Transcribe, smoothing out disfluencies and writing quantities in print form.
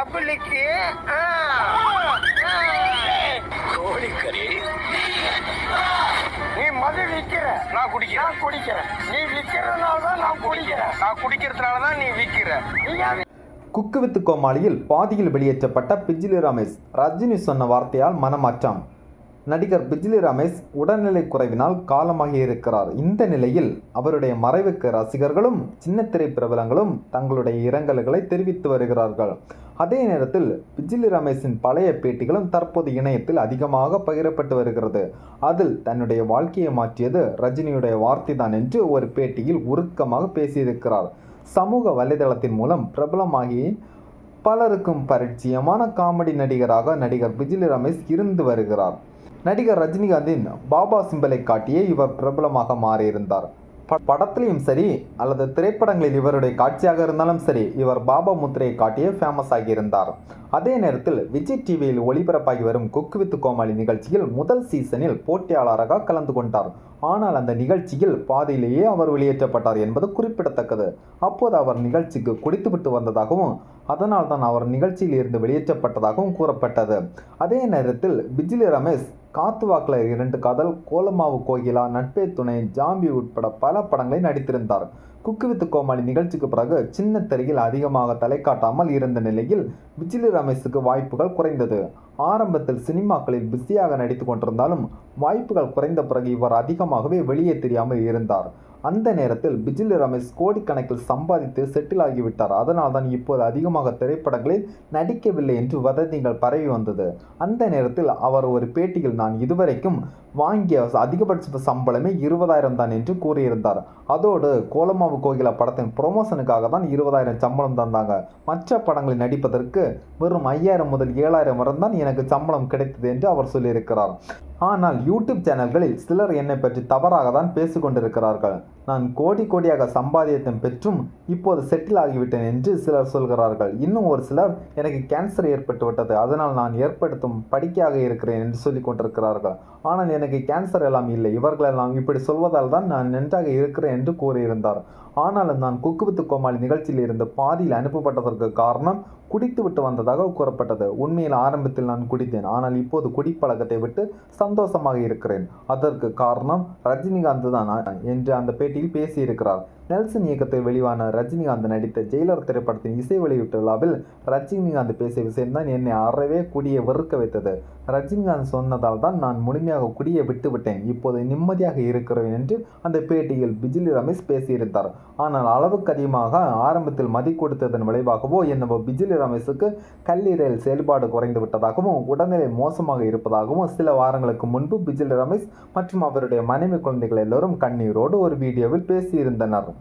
பப்ளிக்கு கோழிக்கறி. நீ மது விற்கிற, நான் குடிக்கிறேன். நீ விற்கிறதுனால தான் நான் குடிக்கிறேன். நான் குடிக்கிறதுனால தான் நீ விற்கிற. குக்கு வித்து கோமாளியில் பாதியில் வெளியேற்றப்பட்ட பிஜ்லி ரமேஷ். ரஜினி சொன்ன வார்த்தையால் மனமாற்றம். நடிகர் பிஜ்லி ரமேஷ் உடல்நிலை குறைவினால் காலமாகி இருக்கிறார். இந்த நிலையில் அவருடைய மறைவுக்கு ரசிகர்களும் சின்னத்திரை பிரபலங்களும் தங்களுடைய இரங்கல்களை தெரிவித்து வருகிறார்கள். அதே நேரத்தில் பிஜ்லி ரமேஷின் பழைய பேட்டிகளும் தற்போது இணையத்தில் அதிகமாக பகிரப்பட்டு வருகிறது. அதில் தன்னுடைய வாழ்க்கையை மாற்றியது ரஜினியுடைய வார்த்தை தான் என்று ஒரு பேட்டியில் உருக்கமாக பேசியிருக்கிறார். சமூக வலைதளத்தின் மூலம் பிரபலமாகி பலருக்கும் பரிச்சயமான காமெடி நடிகராக நடிகர் பிஜ்லி ரமேஷ் இருந்து வருகிறார். நடிகர் ரஜினிகாந்தின் பாபா சிம்பலை காட்டியே இவர் பிரபலமாக மாறியிருந்தார். படத்திலையும் சரி அல்லது திரைப்படங்களில் இவருடைய காட்சியாக இருந்தாலும் சரி, இவர் பாபா முத்திரையை காட்டியே ஃபேமஸ் ஆகியிருந்தார். அதே நேரத்தில் விஜய் டிவியில் ஒளிபரப்பாகி வரும் குக்கு வித்து கோமாளி நிகழ்ச்சியில் முதல் சீசனில் போட்டியாளராக கலந்து கொண்டார். ஆனால் அந்த நிகழ்ச்சியில் பாதியிலேயே அவர் வெளியேற்றப்பட்டார் என்பது குறிப்பிடத்தக்கது. அப்போது அவர் நிகழ்ச்சிக்கு குடித்துவிட்டு வந்ததாகவும் அதனால் தான் அவர் நிகழ்ச்சியில் இருந்து வெளியேற்றப்பட்டதாகவும் கூறப்பட்டது. அதே நேரத்தில் பிஜ்லி ரமேஷ் காத்துவாக்கில் 2 காதல், கோலமாவு கோகிலா, நட்பே துணை, ஜாம்பி உட்பட பல படங்களை நடித்திருந்தார். குக்கு வித்து கோமாளி நிகழ்ச்சிக்கு பிறகு சின்ன திரையில் அதிகமாக தலை காட்டாமல் இருந்த நிலையில் பிஜ்லி ரமேஷுக்கு வாய்ப்புகள் குறைந்தது. ஆரம்பத்தில் சினிமாக்களில் பிஸியாக நடித்து கொண்டிருந்தாலும் வாய்ப்புகள் குறைந்த பிறகு இவர் அதிகமாகவே வெளியே தெரியாமல் இருந்தார். அந்த நேரத்தில் பிஜ்லி ரமேஷ் கோடிக்கணக்கில் சம்பாதித்து செட்டில் ஆகிவிட்டார். அதனால் தான் இப்போது அதிகமாக திரைப்படங்களில் நடிக்கவில்லை என்று வதந்திகள் பரவி வந்தது. அந்த நேரத்தில் அவர் ஒரு பேட்டியில் நான் இதுவரைக்கும் வாங்கிய அதிகபட்ச சம்பளமே 20,000 தான் என்று கூறியிருந்தார். அதோடு கோலமாவு கோகிலா படத்தின் ப்ரொமோஷனுக்காக தான் 20,000 சம்பளம் தந்தாங்க. மற்ற படங்களில் நடிப்பதற்கு வெறும் 5,000 முதல் 7,000 வரை தான் எனக்கு சம்பளம் கிடைத்தது என்று அவர் சொல்லியிருக்கிறார். ஆனால் யூடியூப் சேனல்களில் சிலர் என்னை பற்றி தவறாக தான் பேசிக்கொண்டிருக்கிறார்கள். நான் கோடியாக சம்பாதியத்தை பெற்றும் இப்போது செட்டில் ஆகிவிட்டேன் என்று சிலர் சொல்கிறார்கள். இன்னும் ஒரு சிலர் எனக்கு கேன்சர் ஏற்பட்டு விட்டது, அதனால் நான் ஏற்படுத்தும் படிக்கையாக இருக்கிறேன் என்று சொல்லிக் கொண்டிருக்கிறார்கள். ஆனால் எனக்கு கேன்சர் எல்லாம் இல்லை. இவர்களெல்லாம் இப்படி சொல்வதால் தான் நான் நன்றாக இருக்கிறேன் என்று கூறியிருந்தார். ஆனாலும் நான் குக்கு வித்து கோமாளி நிகழ்ச்சியில் இருந்து பாதியில் அனுப்பப்பட்டதற்கு காரணம் குடித்து விட்டு வந்ததாக கூறப்பட்டது. உண்மையில் ஆரம்பத்தில் நான் குடித்தேன், ஆனால் இப்போது குடிப்பழக்கத்தை விட்டு சந்தோஷமாக இருக்கிறேன். அதற்கு காரணம் ரஜினிகாந்த் தான் என்று அந்த பேட்டியில் பேசியிருக்கிறார். நெல்சன் இயக்கத்தில் வெளிவான ரஜினிகாந்த் நடித்த ஜெயிலர் திரைப்படத்தின் இசை வெளியீட்டு விழாவில் ரஜினிகாந்த் பேசிய விஷயம்தான் என்னை அறவே குடியை வெறுக்க வைத்தது. ரஜினிகாந்த் சொன்னதால் தான் நான் முழுமையாக குடியை விட்டு விட்டேன், இப்போது நிம்மதியாக இருக்கிறேன் என்று அந்த பேட்டியில் பிஜ்லி ரமேஷ் பேசியிருந்தார். ஆனால் அளவுக்கு அதிகமாக ஆரம்பத்தில் மதி கொடுத்ததன் விளைவாகவோ என்னவோ பிஜ்லி ரமேஷுக்கு கல்லீரல் செயல்பாடு குறைந்து விட்டதாகவும் உடல்நிலை மோசமாக இருப்பதாகவும் சில வாரங்களுக்கு முன்பு பிஜ்லி ரமேஷ் மற்றும் அவருடைய மனைவி குழந்தைகள் எல்லோரும் கண்ணீரோடு ஒரு வீடியோவில் பேசியிருந்தனர்.